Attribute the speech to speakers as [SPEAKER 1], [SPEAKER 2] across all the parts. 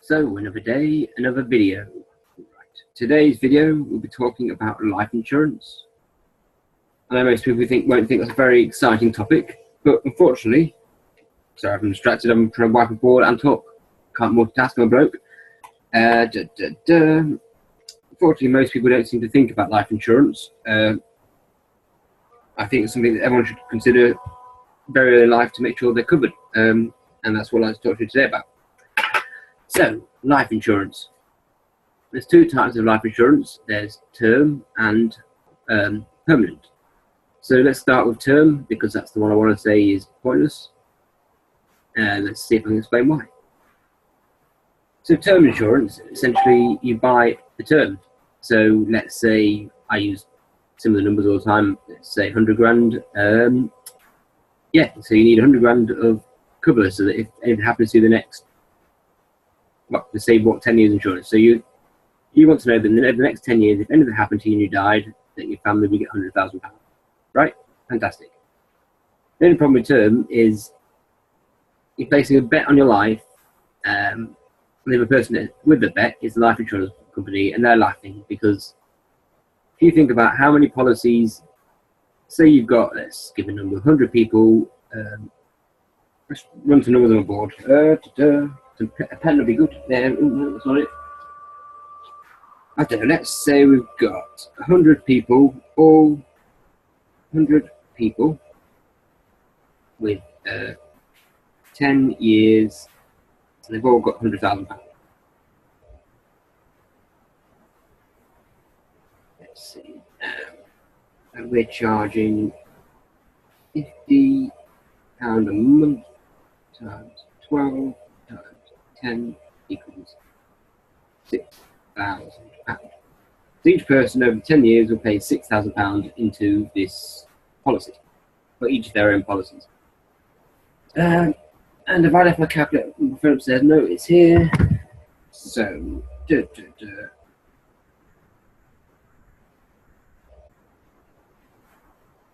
[SPEAKER 1] So another day, another video. Right. Today's video, we'll be talking about life insurance. I know most people won't think that's a very exciting topic, but unfortunately, sorry, I'm distracted. I'm trying to wipe a board and talk. Can't multitask. I'm broke. Unfortunately, most people don't seem to think about life insurance. I think it's something that everyone should consider very early in life to make sure they're covered. And that's what I'd like to talk to you today about. So, life insurance. There's two types of life insurance. There's term and permanent. So let's start with term, because that's the one I want to say is pointless. Let's see if I can explain why. So term insurance, essentially you buy the term. So let's say I use similar numbers all the time. Let's say 100 grand. Yeah, so you need 100 grand of cover so that if anything happens to you the next, well, let's say what 10 years insurance. So you want to know that over the next 10 years, if anything happened to you and you died, that your family will get £100,000. Right? Fantastic. The only problem with term is you're placing a bet on your life. The other person with the bet is the life insurance company, and they're laughing because if you think about how many policies, say you've got, let's give a number, 100 people, let's run some numbers on the board. A pen would be good. There, that's not it. I don't know, let's say we've got 100 people, all 100 people with 10 years, and they've all got £100,000. Let's see, and we're charging £50 a month times 12 times 10 equals £6,000. So each person over 10 years will pay £6,000 into this policy, for each of their own policies. And if I left my calculator, my phone upstairs, no, it's here. So, I think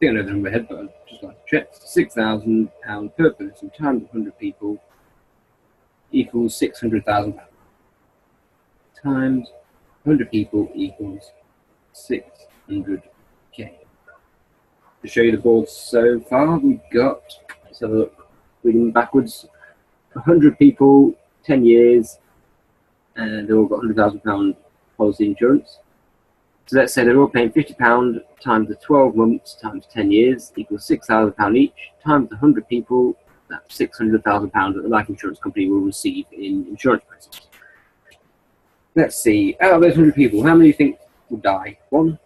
[SPEAKER 1] I know the number ahead, but I'd just like to check. £6,000 per person times 100 people equals £600,000. Times 100 people equals 600k. To show you the board so far, we've got, let's have a look, reading backwards, 100 people, 10 years, and they've all got £100,000 policy insurance. So let's say they're all paying £50 times the 12 months times 10 years equals £6,000 each, times the 100 people, that's £600,000 that the life insurance company will receive in insurance proceeds. Let's see, out of those 100 people, how many do you think will die? 1?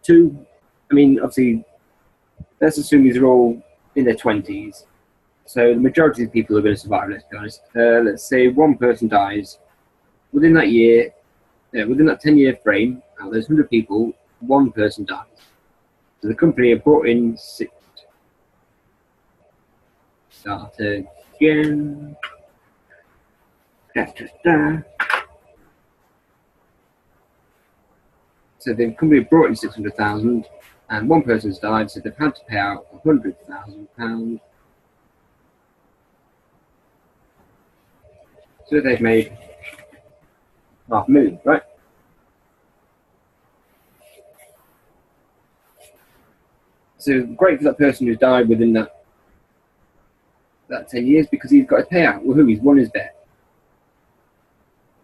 [SPEAKER 1] 2? I mean, obviously, let's assume these are all in their 20s. So the majority of people are going to survive, let's be honest. Let's say one person dies. Within that year, within that 10-year frame, out of those 100 people, one person dies. So the company have brought in 6. Start again. So the company brought in 600,000, and one person's died, so they've had to pay out £100,000. So they've made £500,000, right? So great for that person who's died within that 10 years, because he's got a payout. Well, he's won his bet.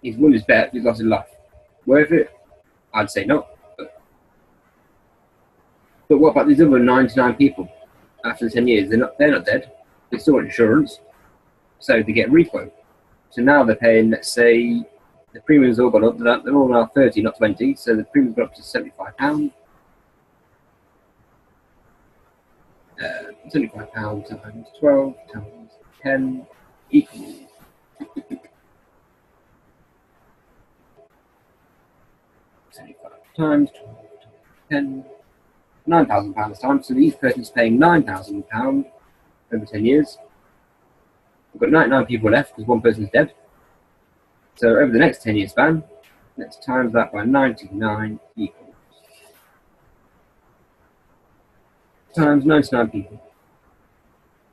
[SPEAKER 1] He's won his bet, he's lost his life. Worth it? I'd say not. But what about these other 99 people after the 10 years? They're not dead. They still want insurance, so they get a requote. So now they're paying, let's say, the premiums all gone up. They're all now 30, not 20. So the premiums got up to £75. £75 times 12 times 10 equals £75 times 12 times 10. £9,000 this time, so each person's paying £9,000 over 10 years. We've got 99 people left because one person's dead. So over the next 10-year span, let's times that by 99 equals times 99 people.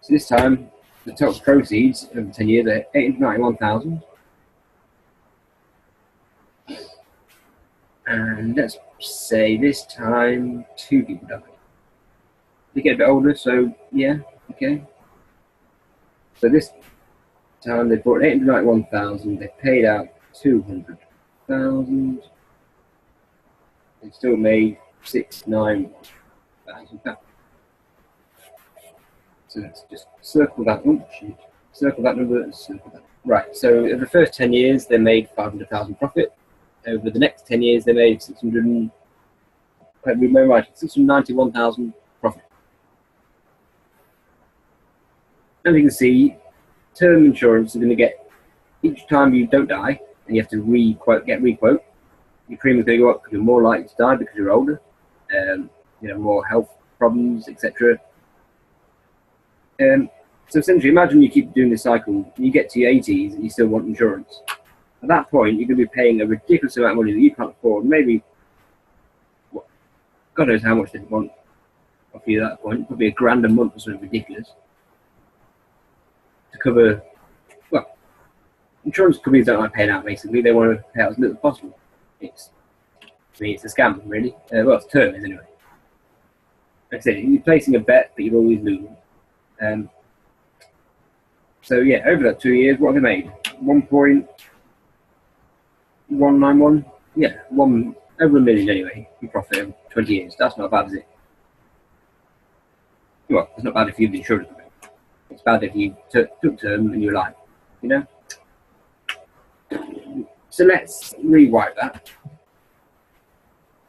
[SPEAKER 1] So this time, the total proceeds over 10 years are 891,000. And let's say this time 2 people die. They get a bit older, so yeah, okay. So this time they bought 891,000, they paid out 200,000. They still made 691,000 pounds. So let's just circle that. Oh, shoot. Circle that number. Circle that. Right. So in the first 10 years, they made 500,000 profit. Over the next 10 years, they made 691,000 profit. As you can see, term insurance is going to get, each time you don't die and you have to get requote, your premium's going to go up because you're more likely to die because you're older, more health problems, etc. So essentially, imagine you keep doing this cycle, you get to your 80s and you still want insurance. At that point, you're going to be paying a ridiculous amount of money that you can't afford. Maybe, God knows how much they want off you at that point. Probably £1,000 a month or something ridiculous to cover. Well, insurance companies don't like paying out. Basically, they want to pay out as little as possible. It's a scam, really. Well, it's term, anyway. Like I said, you're placing a bet, but you're always losing. So yeah, over that 2 years, what have they made? 1.191. Yeah, over £1 million anyway. You profit over 20 years. That's not bad, is it? Well, it's not bad if you've the insurance company. It's bad if you took term in your life, you know. So let's rewind that.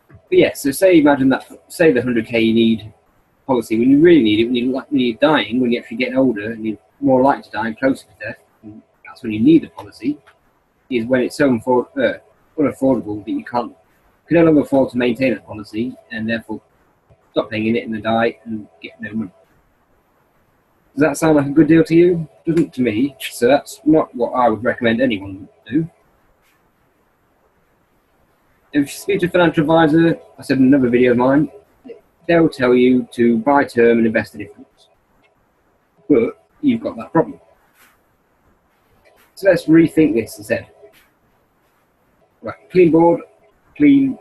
[SPEAKER 1] But yeah, so imagine that, say the 100k you need policy when you really need it, when you're dying, when you're actually getting older and you're more likely to die and closer to death, and that's when you need the policy, is when it's so unaffordable that you can no longer afford to maintain a policy and therefore stop paying in it and die and get no money. Does that sound like a good deal to you? Doesn't to me, so that's not what I would recommend anyone do. If you speak to a financial advisor, I said in another video of mine, they'll tell you to buy term and invest the difference. But you've got that problem. So let's rethink this instead. Right, clean board, clean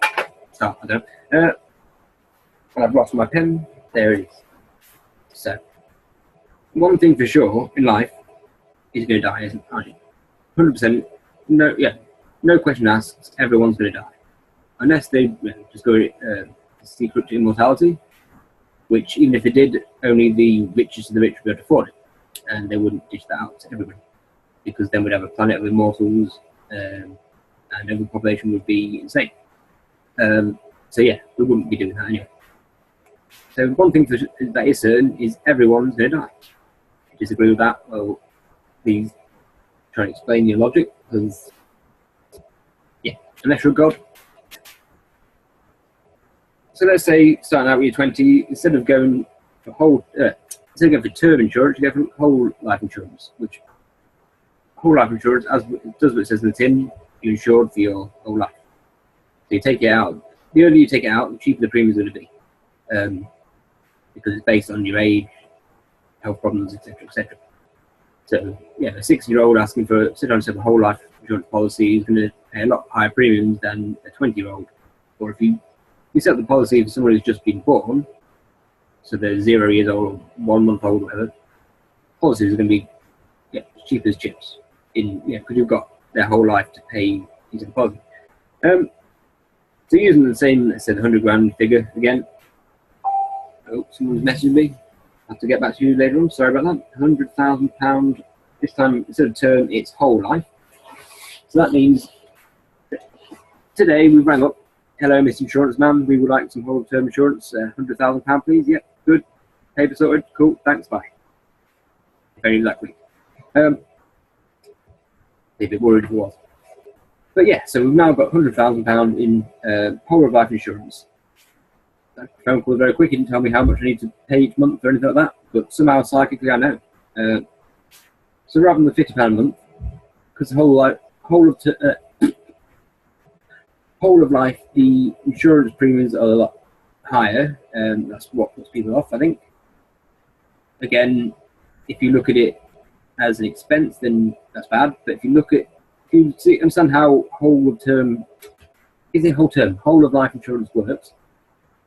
[SPEAKER 1] start. I don't know. I've lost my pen. There it is. So, one thing for sure in life is going to die, isn't it? 100%. No question asked. Everyone's going to die, unless they just go secret to immortality, which even if they did, only the richest of the rich would be able to afford it, and they wouldn't dish that out to everybody, because then we'd have a planet of immortals, and every population would be insane. So yeah, we wouldn't be doing that anyway. So one thing that is certain is everyone's going to die. If you disagree with that, well, please try and explain your logic, because yeah, unless you're God. So let's say starting out when you're 20, instead of going for term insurance, you go for whole life insurance, which whole life insurance, as it does what it says in the tin, you're insured for your whole life. So you take it out. The earlier you take it out, the cheaper the premium is going to be, because it's based on your age, health problems, etc., etc. So yeah, a 60-year-old asking for a whole life insurance policy is going to pay a lot higher premiums than a 20-year-old. Or if you set the policy for someone who's just been born, so they're 0 years old, 1 month old, whatever, policies are going to be cheap as chips, because you've got their whole life to pay into the policy. So using the same, let's say the 100 grand figure again. Oh, someone's messaging me. I have to get back to you later on. Sorry about that. £100,000. This time, instead of term, it's whole life. So that means that today we rang up. Hello, Mr. Insurance Man. We would like some whole term insurance. £100,000, please. Yep, good. Paper sorted. Cool. Thanks. Bye. Very likely. A bit worried if it was. But yeah, so we've now got £100,000 in whole of life insurance. That phone call was very quick. He didn't tell me how much I need to pay each month or anything like that, but somehow psychically I know. So rather than the £50 a month, because the whole of life, the insurance premiums are a lot higher, and that's what puts people off, I think. Again, if you look at it as an expense, then that's bad. But if you understand how whole of term if the whole of life insurance works,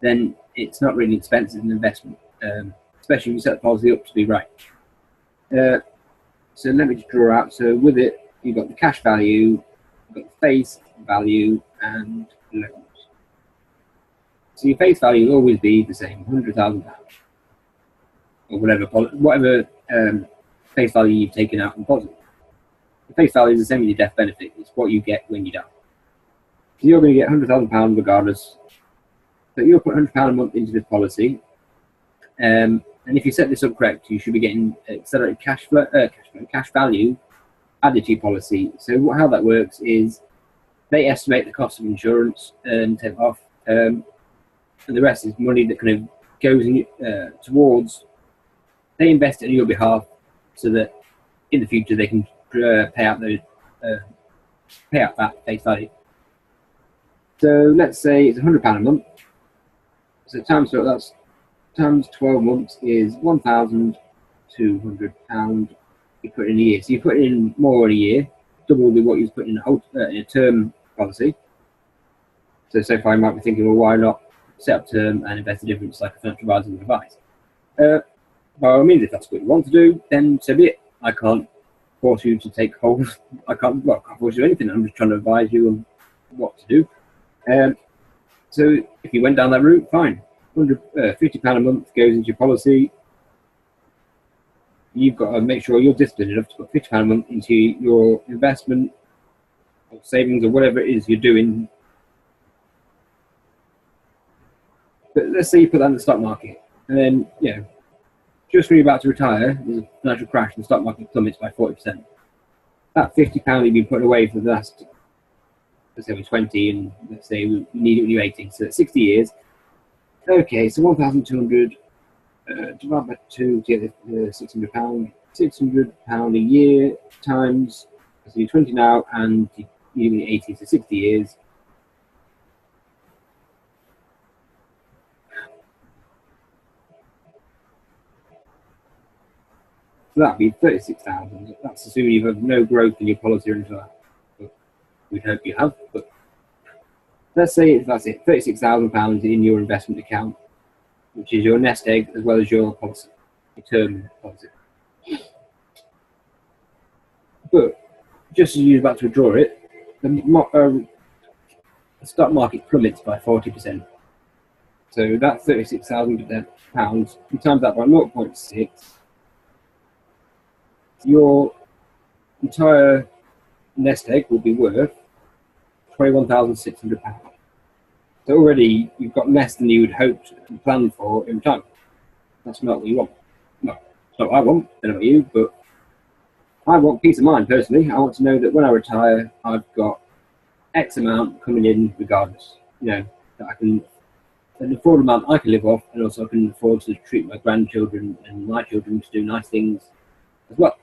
[SPEAKER 1] then it's not really expensive an investment, especially if you set the policy up to be right. So let me just draw out. So with it, you've got the cash value, you've got the face value, and loans. So your face value will always be the same, £100,000, or whatever face value you've taken out from policy. The face value is the same as your death benefit. It's what you get when you die. So you're going to get £100,000 regardless. But you'll put £100 a month into this policy, and if you set this up correct, you should be getting accelerated cash value added to your policy. So how that works is they estimate the cost of insurance and take it off, and the rest is money that kind of goes in, towards. They invest it on your behalf so that in the future they can pay out that face value. So let's say it's £100 a month. So times 12 months is £1,200 you put in a year. So you put in more in a year, double what you put in a term policy. So far you might be thinking, well, why not set up term and invest the difference like a financial advisor would advise? By all means, if that's what you want to do, then so be it. I can't force you to take hold. I can't force you to do anything. I'm just trying to advise you on what to do. So if you went down that route, fine. £50 a month goes into your policy. You've got to make sure you're disciplined enough to put £50 a month into your investment or savings or whatever it is you're doing. But let's say you put that in the stock market, and then just when you're about to retire, there's a financial crash and the stock market plummets by 40%. That £50 you've been putting away for the last, let's say we're 20, and let's say we need it when you're 80, so that's 60 years. Okay, so 1,200 divided by 2 to get £600. £600 a year times, so you're 20 now, and you're 80, so 60 years. So that'd be 36,000. That's assuming you have no growth in your policy or anything like that. But we'd hope you have. But let's say that's it, £36,000 in your investment account, which is your nest egg as well as your policy, your term policy. But just as you're about to withdraw it, the stock market plummets by 40%. So that £36,000, you times that by 0.6, your entire nest egg will be worth £21,600. So already you've got less than you would hope and plan for in retirement. That's not what you want. No, it's not what I want. I don't know about you, but I want peace of mind personally. I want to know that when I retire, I've got X amount coming in regardless. That I can afford an amount I can live off, and also I can afford to treat my grandchildren and my children to do nice things as well.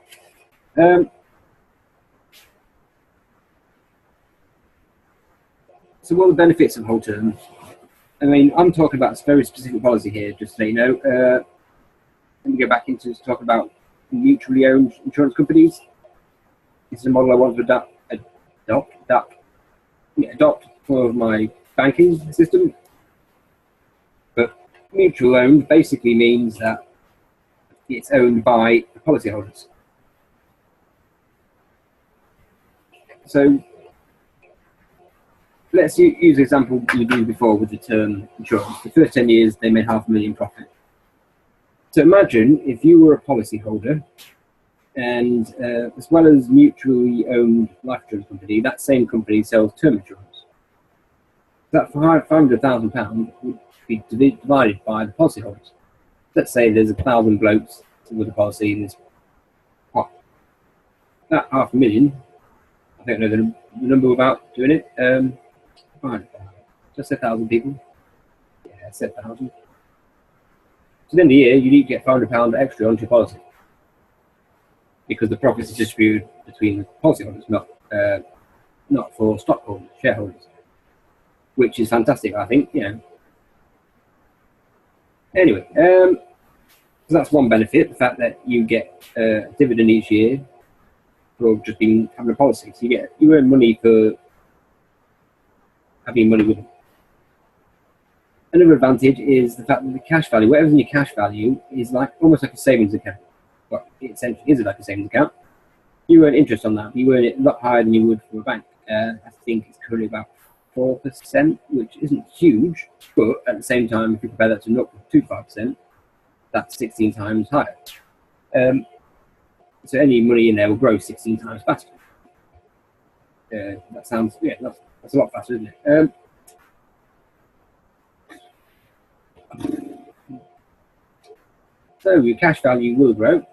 [SPEAKER 1] So what are the benefits of whole term? I mean, I'm talking about a very specific policy here, just so you know. Let me go back into talk about mutually owned insurance companies. This is a model I want to adopt for my banking system. But mutual owned basically means that it's owned by the policyholders. So let's use the example we used before with the term insurance. The first 10 years, they made £500,000 profit. So imagine if you were a policyholder, and as well as mutually owned life insurance company, that same company sells term insurance. That £500,000 would be divided by the policyholders. Let's say there's 1,000 blokes with a policy in this pot. That £500,000, I don't know the number without doing it. Just 1,000 people. Yeah, it's 1,000. So at the end of the year, you need to get £500 extra onto your policy because the profits are distributed between the policyholders, not for stockholders, shareholders, which is fantastic, I think. Anyway, so that's one benefit: the fact that you get a dividend each year for just having a policy. So you earn money for having money with them. Another advantage is the fact that the cash value, whatever's in your cash value, is like almost like a savings account. Well, it essentially is like a savings account. You earn interest on that. You earn it a lot higher than you would from a bank. I think it's currently about 4%, which isn't huge, but at the same time, if you compare that to 0.25%, that's 16 times higher. So any money in there will grow 16 times faster. That sounds, yeah, that's a lot faster, isn't it? So your cash value will grow,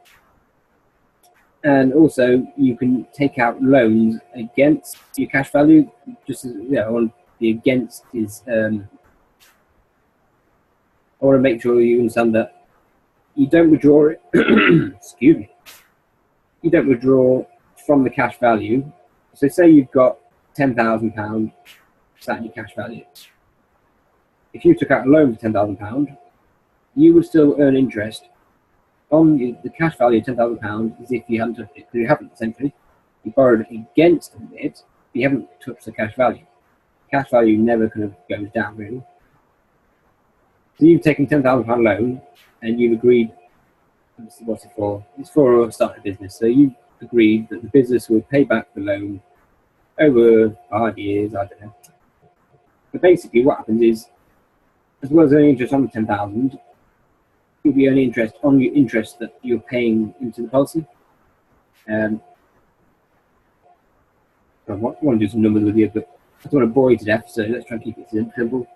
[SPEAKER 1] and also you can take out loans against your cash value. Just as, the against is, I want to make sure you understand that you don't withdraw it. Excuse me. You don't withdraw from the cash value. So say you've got £10,000 sat in your cash value. If you took out a loan for £10,000, you would still earn interest on the cash value of £10,000 as if you hadn't touched it. Because you haven't, essentially. You borrowed against it, but you haven't touched the cash value. Cash value never kind of goes down, really. So you've taken £10,000 loan and you've agreed, what's it for? It's for starting a business. So you've agreed that the business will pay back the loan over 5 years, I don't know. But basically what happens is, as well as earning interest on the 10,000, you'll be earning interest on your interest that you're paying into the policy. I want to do some numbers with you, but I don't want to bore you to death, so let's try and keep it simple.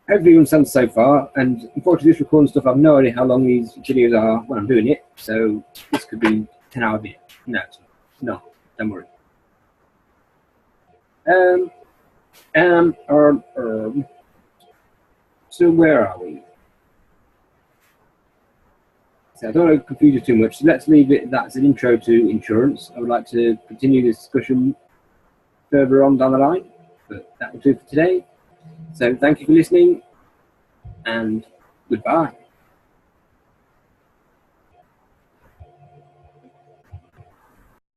[SPEAKER 1] Hopefully you understand so far, and unfortunately this recording stuff, I've no idea how long these videos are when I'm doing it, so this could be 10-hour video. No, it's not. No, don't worry. So where are we? So I don't want to confuse you too much, so let's leave it. That's an intro to insurance. I would like to continue this discussion further on down the line, but that will do for today. So thank you for listening, and goodbye.